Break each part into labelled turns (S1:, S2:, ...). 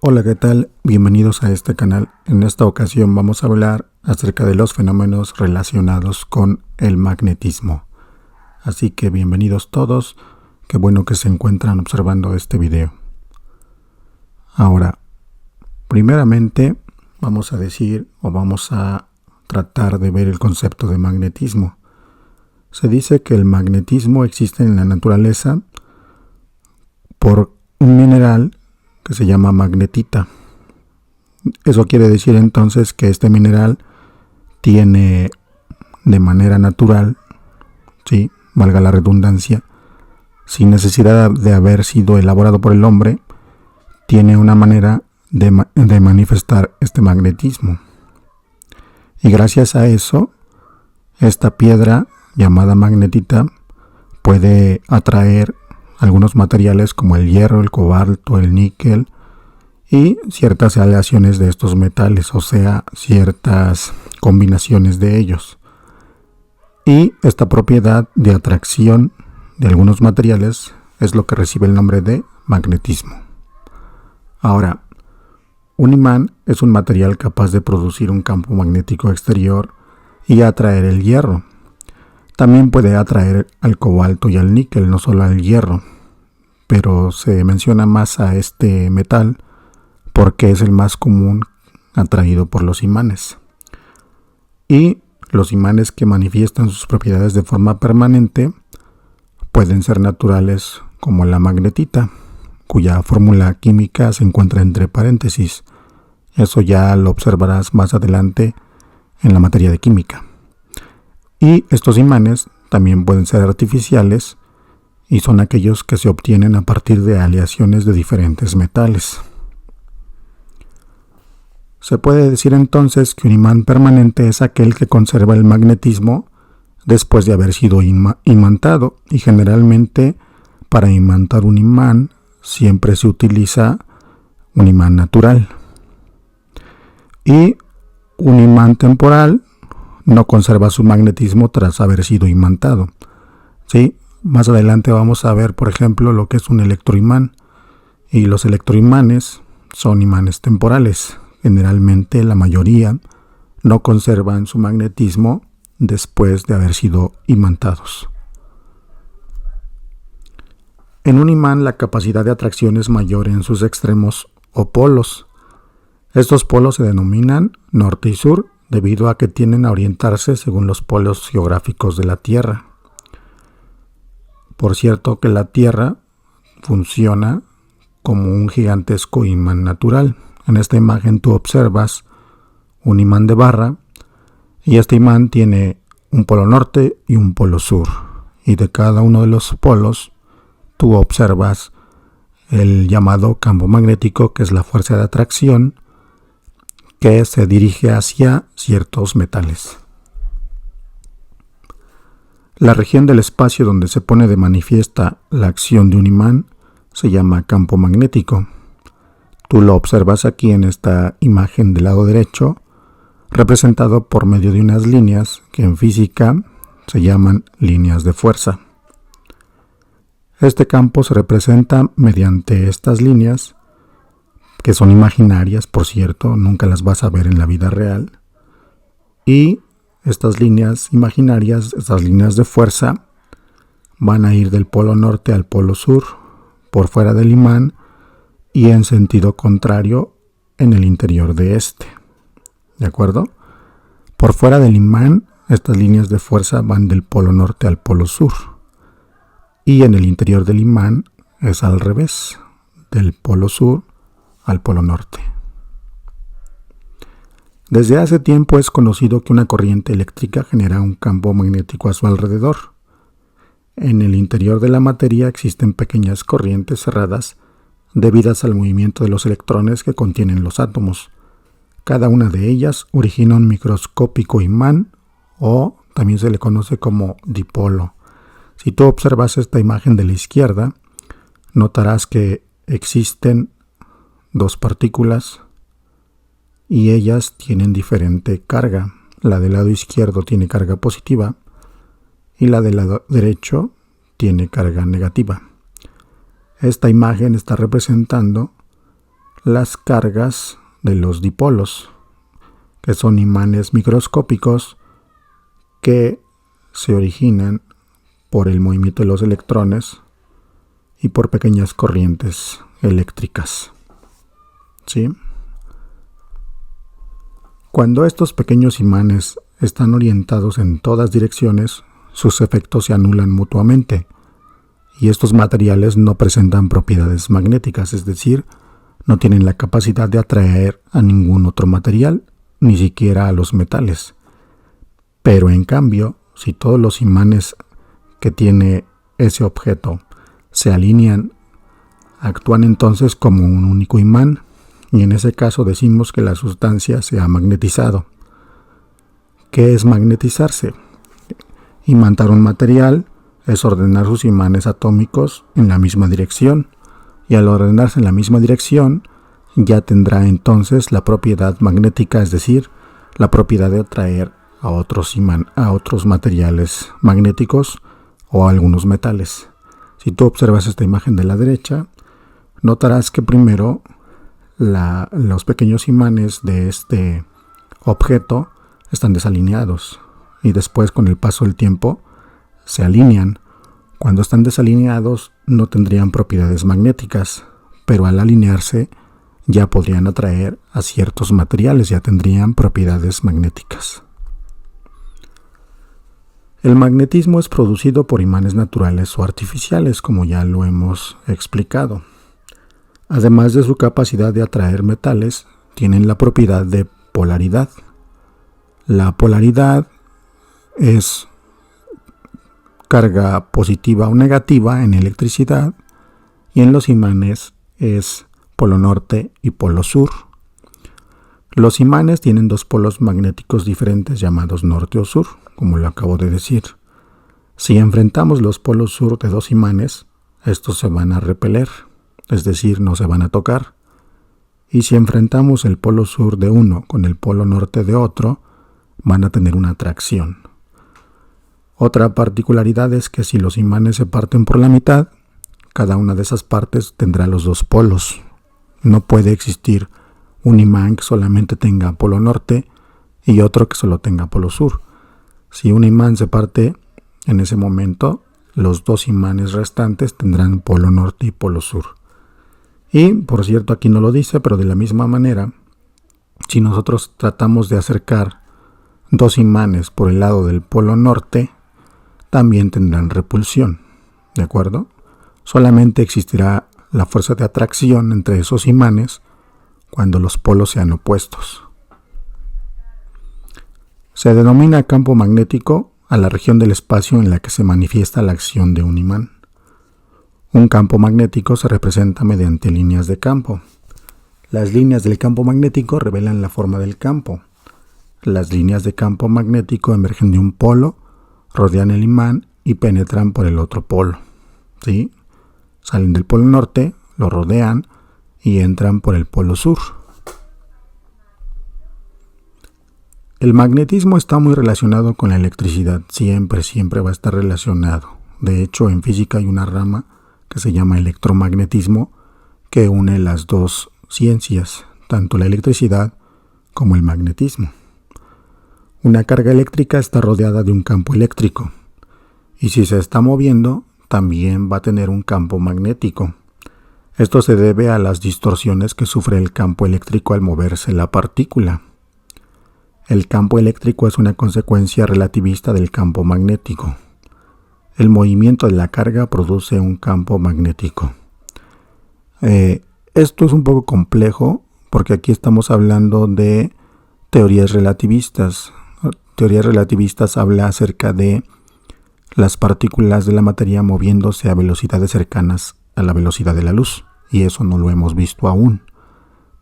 S1: Hola, ¿qué tal? Bienvenidos a este canal. En esta ocasión vamos a hablar acerca de los fenómenos relacionados con el magnetismo. Así que bienvenidos todos. Qué bueno que se encuentran observando este video. Ahora, primeramente vamos a tratar de ver el concepto de magnetismo. Se dice que el magnetismo existe en la naturaleza por un mineral que se llama magnetita. Eso quiere decir entonces que este mineral tiene de manera natural, sí, valga la redundancia, sin necesidad de haber sido elaborado por el hombre, tiene una manera de manifestar este magnetismo. Y gracias a eso, esta piedra llamada magnetita puede atraer algunos materiales como el hierro, el cobalto, el níquel y ciertas aleaciones de estos metales, o sea, ciertas combinaciones de ellos. Y esta propiedad de atracción de algunos materiales es lo que recibe el nombre de magnetismo. Ahora, un imán es un material capaz de producir un campo magnético exterior y atraer el hierro. También puede atraer al cobalto y al níquel, no solo al hierro, pero se menciona más a este metal porque es el más común atraído por los imanes. Y los imanes que manifiestan sus propiedades de forma permanente pueden ser naturales, como la magnetita, cuya fórmula química se encuentra entre paréntesis. Eso ya lo observarás más adelante en la materia de química. Y estos imanes también pueden ser artificiales y son aquellos que se obtienen a partir de aleaciones de diferentes metales. Se puede decir entonces que un imán permanente es aquel que conserva el magnetismo después de haber sido imantado, y generalmente para imantar un imán siempre se utiliza un imán natural. Y un imán temporal no conserva su magnetismo tras haber sido imantado. ¿Sí? Más adelante vamos a ver, por ejemplo, lo que es un electroimán. Y los electroimanes son imanes temporales. Generalmente la mayoría no conservan su magnetismo después de haber sido imantados. En un imán la capacidad de atracción es mayor en sus extremos o polos. Estos polos se denominan norte y sur debido a que tienden a orientarse según los polos geográficos de la Tierra. Por cierto que la Tierra funciona como un gigantesco imán natural. En esta imagen tú observas un imán de barra y este imán tiene un polo norte y un polo sur. Y de cada uno de los polos tú observas el llamado campo magnético, que es la fuerza de atracción que se dirige hacia ciertos metales. La región del espacio donde se pone de manifiesta la acción de un imán se llama campo magnético. Tú lo observas aquí en esta imagen del lado derecho, representado por medio de unas líneas que en física se llaman líneas de fuerza. Este campo se representa mediante estas líneas, que son imaginarias, por cierto, nunca las vas a ver en la vida real. Y estas líneas imaginarias, estas líneas de fuerza, van a ir del polo norte al polo sur, por fuera del imán, y en sentido contrario en el interior de este. ¿De acuerdo? Por fuera del imán, estas líneas de fuerza van del polo norte al polo sur. Y en el interior del imán es al revés, del polo sur al polo norte. Desde hace tiempo es conocido que una corriente eléctrica genera un campo magnético a su alrededor. En el interior de la materia existen pequeñas corrientes cerradas debidas al movimiento de los electrones que contienen los átomos. Cada una de ellas origina un microscópico imán, o también se le conoce como dipolo. Si tú observas esta imagen de la izquierda, notarás que existen dos partículas y ellas tienen diferente carga. La del lado izquierdo tiene carga positiva y la del lado derecho tiene carga negativa. Esta imagen está representando las cargas de los dipolos, que son imanes microscópicos que se originan por el movimiento de los electrones y por pequeñas corrientes eléctricas. ¿Sí? Cuando estos pequeños imanes están orientados en todas direcciones, sus efectos se anulan mutuamente y estos materiales no presentan propiedades magnéticas, es decir, no tienen la capacidad de atraer a ningún otro material, ni siquiera a los metales. Pero en cambio, si todos los imanes que tiene ese objeto se alinean, actúan entonces como un único imán, y en ese caso decimos que la sustancia se ha magnetizado. ¿Qué es magnetizarse? Imantar un material es ordenar sus imanes atómicos en la misma dirección, y al ordenarse en la misma dirección ya tendrá entonces la propiedad magnética, es decir, la propiedad de atraer a otros materiales magnéticos o a algunos metales. Si tú observas esta imagen de la derecha, notarás que primero los pequeños imanes de este objeto están desalineados y después, con el paso del tiempo, se alinean. Cuando están desalineados no tendrían propiedades magnéticas, pero al alinearse ya podrían atraer a ciertos materiales, ya tendrían propiedades magnéticas. El magnetismo es producido por imanes naturales o artificiales, como ya lo hemos explicado. Además de su capacidad de atraer metales, tienen la propiedad de polaridad. La polaridad es carga positiva o negativa en electricidad, y en los imanes es polo norte y polo sur. Los imanes tienen dos polos magnéticos diferentes llamados norte o sur, como lo acabo de decir. Si enfrentamos los polos sur de dos imanes, estos se van a repeler, es decir, no se van a tocar. Y si enfrentamos el polo sur de uno con el polo norte de otro, van a tener una atracción. Otra particularidad es que si los imanes se parten por la mitad, cada una de esas partes tendrá los dos polos. No puede existir un imán que solamente tenga polo norte y otro que solo tenga polo sur. Si un imán se parte, en ese momento los dos imanes restantes tendrán polo norte y polo sur. Y, por cierto, aquí no lo dice, pero de la misma manera, si nosotros tratamos de acercar dos imanes por el lado del polo norte, también tendrán repulsión, ¿de acuerdo? Solamente existirá la fuerza de atracción entre esos imanes cuando los polos sean opuestos. Se denomina campo magnético a la región del espacio en la que se manifiesta la acción de un imán. Un campo magnético se representa mediante líneas de campo. Las líneas del campo magnético revelan la forma del campo. Las líneas de campo magnético emergen de un polo, rodean el imán y penetran por el otro polo. ¿Sí? Salen del polo norte, lo rodean y entran por el polo sur. El magnetismo está muy relacionado con la electricidad, siempre va a estar relacionado. De hecho, en física hay una rama que se llama electromagnetismo que une las dos ciencias, tanto la electricidad como el magnetismo. Una carga eléctrica está rodeada de un campo eléctrico, y si se está moviendo, también va a tener un campo magnético. Esto se debe a las distorsiones que sufre el campo eléctrico al moverse la partícula. El campo eléctrico es una consecuencia relativista del campo magnético. El movimiento de la carga produce un campo magnético. Esto es un poco complejo porque aquí estamos hablando de teorías relativistas. Teorías relativistas habla acerca de las partículas de la materia moviéndose a velocidades cercanas a la velocidad de la luz, y eso no lo hemos visto aún.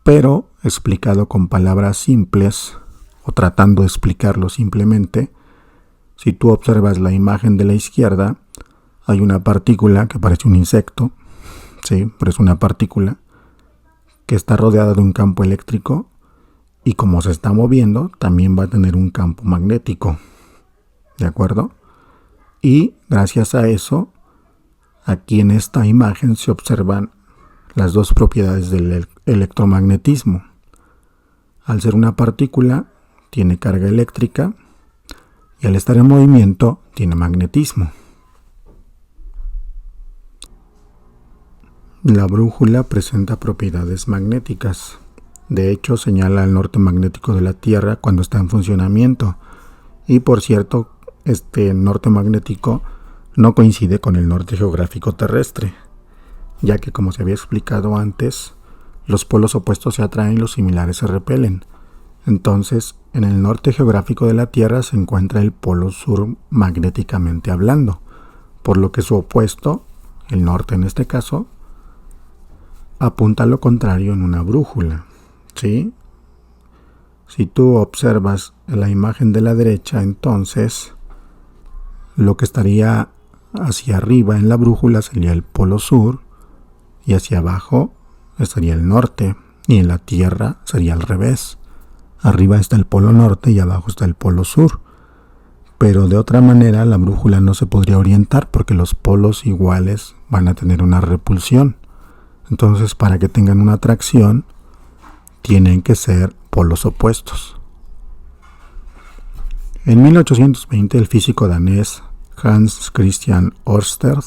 S1: Pero explicado con palabras simples, o tratando de explicarlo simplemente, si tú observas la imagen de la izquierda, hay una partícula que parece un insecto, sí, pero es una partícula que está rodeada de un campo eléctrico, y como se está moviendo, también va a tener un campo magnético, ¿de acuerdo? Y gracias a eso, aquí en esta imagen se observan las dos propiedades del electromagnetismo. Al ser una partícula, tiene carga eléctrica y al estar en movimiento, tiene magnetismo. La brújula presenta propiedades magnéticas. De hecho, señala el norte magnético de la Tierra cuando está en funcionamiento. Y por cierto, este norte magnético no coincide con el norte geográfico terrestre, ya que, como se había explicado antes, los polos opuestos se atraen y los similares se repelen. Entonces, en el norte geográfico de la Tierra se encuentra el polo sur magnéticamente hablando, por lo que su opuesto, el norte en este caso, apunta a lo contrario en una brújula, ¿sí? Si tú observas la imagen de la derecha, entonces lo que estaría hacia arriba en la brújula sería el polo sur y hacia abajo estaría el norte, y en la Tierra sería al revés. Arriba está el polo norte y abajo está el polo sur. Pero de otra manera la brújula no se podría orientar porque los polos iguales van a tener una repulsión. Entonces, para que tengan una atracción, tienen que ser polos opuestos. En 1820, el físico danés Hans Christian Ørsted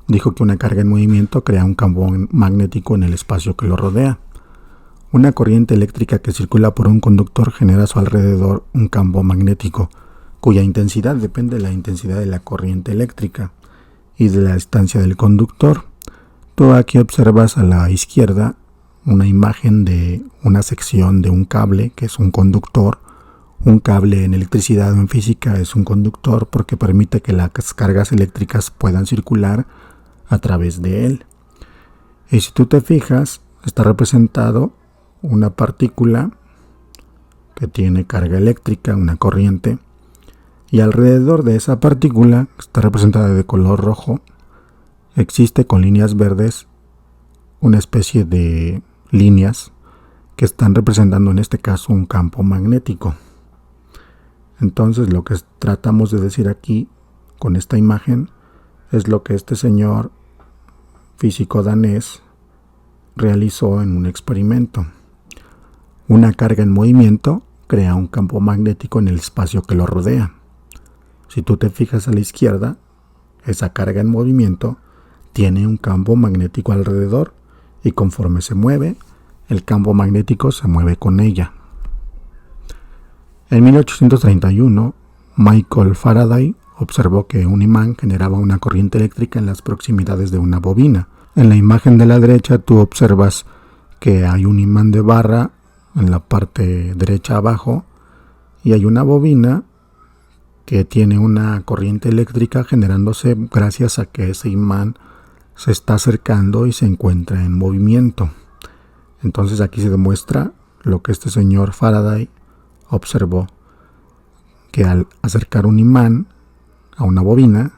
S1: dijo que una carga en movimiento crea un campo magnético en el espacio que lo rodea. Una corriente eléctrica que circula por un conductor genera a su alrededor un campo magnético, cuya intensidad depende de la intensidad de la corriente eléctrica y de la distancia del conductor. Tú aquí observas a la izquierda una imagen de una sección de un cable que es un conductor. Un cable en electricidad o en física es un conductor porque permite que las cargas eléctricas puedan circular a través de él. Y si tú te fijas, está representado una partícula que tiene carga eléctrica, una corriente, y alrededor de esa partícula, que está representada de color rojo, existe con líneas verdes una especie de líneas que están representando en este caso un campo magnético. Entonces lo que tratamos de decir aquí con esta imagen es lo que este señor físico danés realizó en un experimento. Una carga en movimiento crea un campo magnético en el espacio que lo rodea. Si tú te fijas a la izquierda, esa carga en movimiento tiene un campo magnético alrededor y conforme se mueve, el campo magnético se mueve con ella. En 1831, Michael Faraday observó que un imán generaba una corriente eléctrica en las proximidades de una bobina. En la imagen de la derecha tú observas que hay un imán de barra en la parte derecha abajo y hay una bobina que tiene una corriente eléctrica generándose gracias a que ese imán se está acercando y se encuentra en movimiento. Entonces aquí se demuestra lo que este señor Faraday observó, que al acercar un imán a una bobina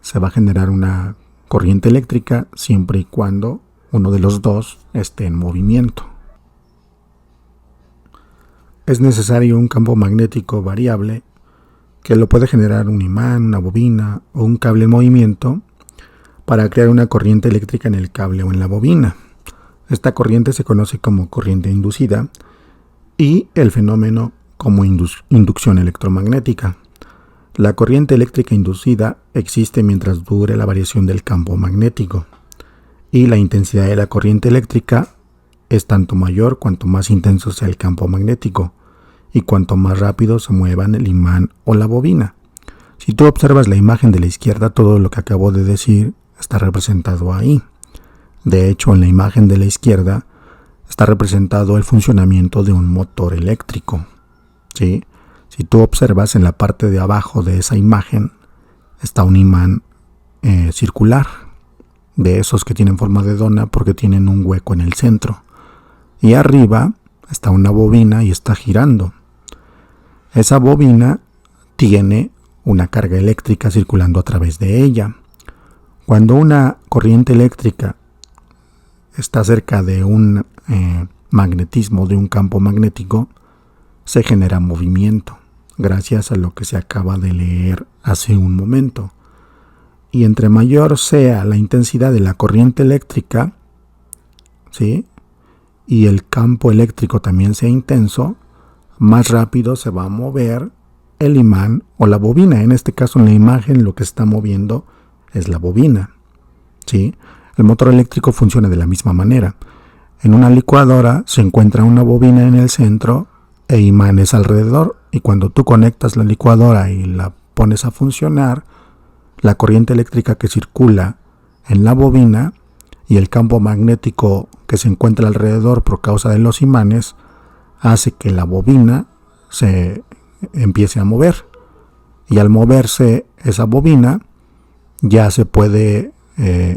S1: se va a generar una corriente eléctrica siempre y cuando uno de los dos esté en movimiento. Es necesario un campo magnético variable que lo puede generar un imán, una bobina o un cable en movimiento para crear una corriente eléctrica en el cable o en la bobina. Esta corriente se conoce como corriente inducida y el fenómeno como inducción electromagnética. La corriente eléctrica inducida existe mientras dure la variación del campo magnético y la intensidad de la corriente eléctrica es tanto mayor cuanto más intenso sea el campo magnético y cuanto más rápido se muevan el imán o la bobina. Si tú observas la imagen de la izquierda, todo lo que acabo de decir está representado ahí. De hecho, en la imagen de la izquierda está representado el funcionamiento de un motor eléctrico, ¿sí? Si tú observas en la parte de abajo de esa imagen está un imán circular, de esos que tienen forma de dona porque tienen un hueco en el centro. Y arriba está una bobina y está girando. Esa bobina tiene una carga eléctrica circulando a través de ella. Cuando una corriente eléctrica está cerca de un magnetismo, de un campo magnético, se genera movimiento, gracias a lo que se acaba de leer hace un momento. Y entre mayor sea la intensidad de la corriente eléctrica, ¿sí? Y el campo eléctrico también sea intenso, más rápido se va a mover el imán o la bobina. En este caso, en la imagen, lo que está moviendo es la bobina, ¿sí? El motor eléctrico funciona de la misma manera. En una licuadora se encuentra una bobina en el centro e imanes alrededor, y cuando tú conectas la licuadora y la pones a funcionar, la corriente eléctrica que circula en la bobina y el campo magnético que se encuentra alrededor por causa de los imanes hace que la bobina se empiece a mover, y al moverse esa bobina ya se puede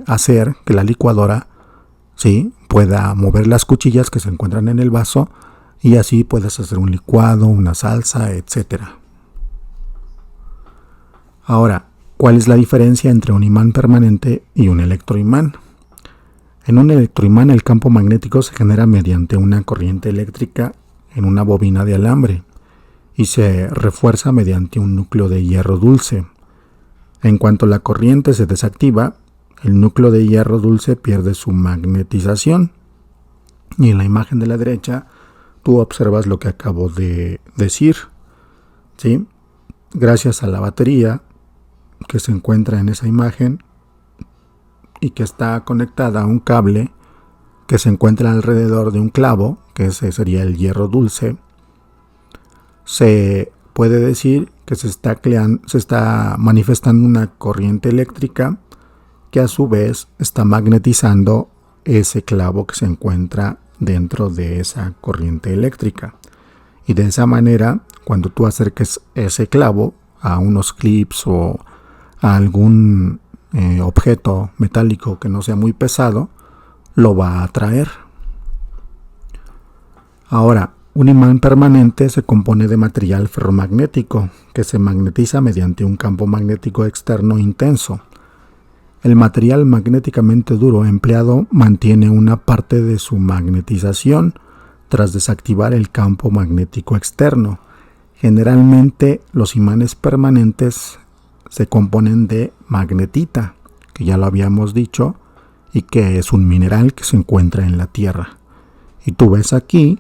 S1: hacer que la licuadora, ¿sí?, pueda mover las cuchillas que se encuentran en el vaso, y así puedes hacer un licuado, una salsa, etc. Ahora, ¿cuál es la diferencia entre un imán permanente y un electroimán? En un electroimán el campo magnético se genera mediante una corriente eléctrica en una bobina de alambre y se refuerza mediante un núcleo de hierro dulce. En cuanto la corriente se desactiva, el núcleo de hierro dulce pierde su magnetización. Y en la imagen de la derecha tú observas lo que acabo de decir, ¿sí? Gracias a la batería que se encuentra en esa imagen y que está conectada a un cable que se encuentra alrededor de un clavo, que ese sería el hierro dulce, se puede decir que se está manifestando una corriente eléctrica que a su vez está magnetizando ese clavo que se encuentra dentro de esa corriente eléctrica. Y de esa manera, cuando tú acerques ese clavo a unos clips o a algún objeto metálico que no sea muy pesado, lo va a atraer. Ahora, un imán permanente se compone de material ferromagnético que se magnetiza mediante un campo magnético externo intenso. El material magnéticamente duro empleado mantiene una parte de su magnetización tras desactivar el campo magnético externo. Generalmente los imanes permanentes se componen de magnetita, que ya lo habíamos dicho, y que es un mineral que se encuentra en la Tierra. Y tú ves aquí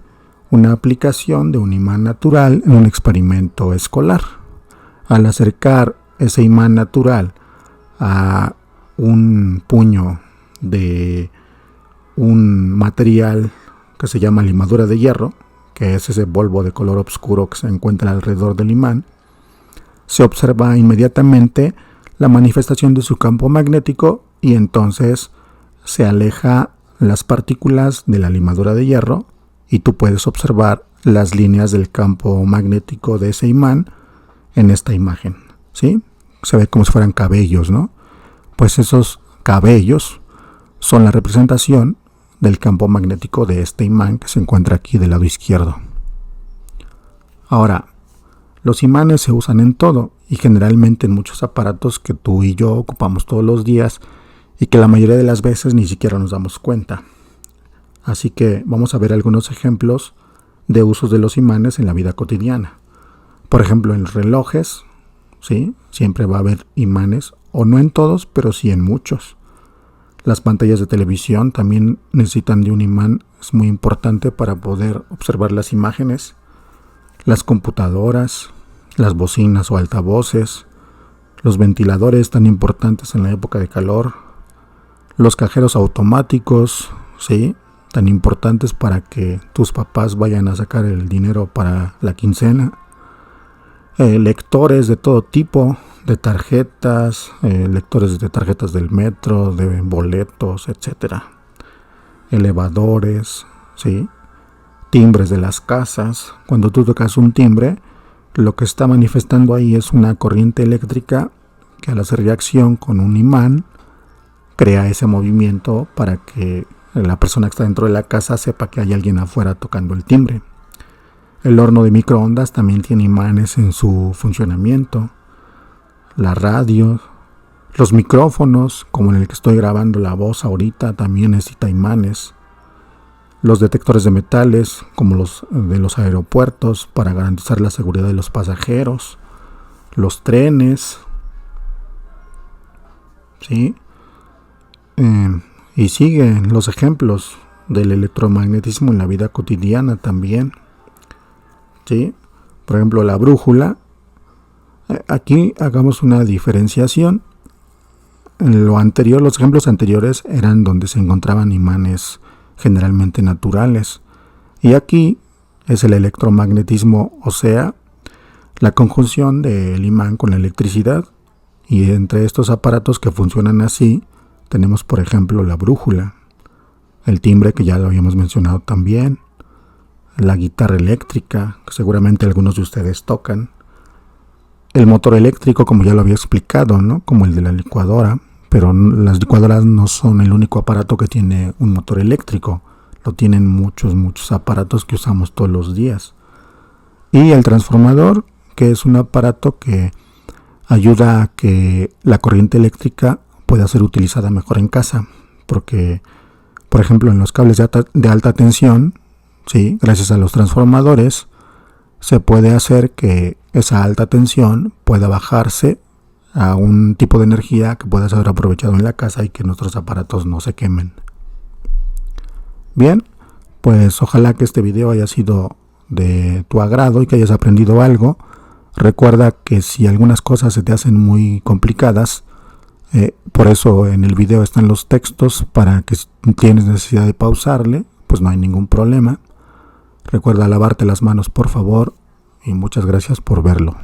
S1: una aplicación de un imán natural en un experimento escolar. Al acercar ese imán natural a un puño de un material que se llama limadura de hierro, que es ese polvo de color oscuro que se encuentra alrededor del imán, se observa inmediatamente la manifestación de su campo magnético y entonces se aleja las partículas de la limadura de hierro y tú puedes observar las líneas del campo magnético de ese imán en esta imagen, ¿sí? Se ve como si fueran cabellos, ¿no? Pues esos cabellos son la representación del campo magnético de este imán que se encuentra aquí del lado izquierdo. Ahora, los imanes se usan en todo y generalmente en muchos aparatos que tú y yo ocupamos todos los días y que la mayoría de las veces ni siquiera nos damos cuenta. Así que vamos a ver algunos ejemplos de usos de los imanes en la vida cotidiana. Por ejemplo, en los relojes, ¿sí?, siempre va a haber imanes, o no en todos, pero sí en muchos. Las pantallas de televisión también necesitan de un imán, es muy importante para poder observar las imágenes. Las computadoras, las bocinas o altavoces, los ventiladores tan importantes en la época de calor, los cajeros automáticos, ¿sí?, tan importantes para que tus papás vayan a sacar el dinero para la quincena. Lectores de todo tipo, de tarjetas, lectores de tarjetas del metro, de boletos, etc. Elevadores, ¿sí?, timbres de las casas. Cuando tú tocas un timbre, lo que está manifestando ahí es una corriente eléctrica que al hacer reacción con un imán crea ese movimiento para que la persona que está dentro de la casa sepa que hay alguien afuera tocando el timbre. El horno de microondas también tiene imanes en su funcionamiento. La radio, los micrófonos, como en el que estoy grabando la voz ahorita, también necesita imanes. Los detectores de metales, como los de los aeropuertos, para garantizar la seguridad de los pasajeros. Los trenes, ¿sí? Y siguen los ejemplos. del electromagnetismo en la vida cotidiana también, ¿sí? Por ejemplo, la brújula. Aquí hagamos una diferenciación. En lo anterior, los ejemplos anteriores eran donde se encontraban imanes generalmente naturales. Y aquí es el electromagnetismo, o sea, la conjunción del imán con la electricidad. Y entre estos aparatos que funcionan así, tenemos por ejemplo la brújula, el timbre que ya lo habíamos mencionado también, la guitarra eléctrica, que seguramente algunos de ustedes tocan, el motor eléctrico, como ya lo había explicado, ¿no? Como el de la licuadora, pero las licuadoras no son el único aparato que tiene un motor eléctrico, lo tienen muchos aparatos que usamos todos los días. Y el transformador, que es un aparato que ayuda a que la corriente eléctrica pueda ser utilizada mejor en casa, porque, por ejemplo, en los cables de alta tensión, ¿sí? Gracias a los transformadores, se puede hacer que esa alta tensión pueda bajarse a un tipo de energía que pueda ser aprovechado en la casa y que nuestros aparatos no se quemen. Bien, pues ojalá que este video haya sido de tu agrado y que hayas aprendido algo. Recuerda que si algunas cosas se te hacen muy complicadas, por eso en el video están los textos, para que si tienes necesidad de pausarle, pues no hay ningún problema. Recuerda lavarte las manos, por favor, y muchas gracias por verlo.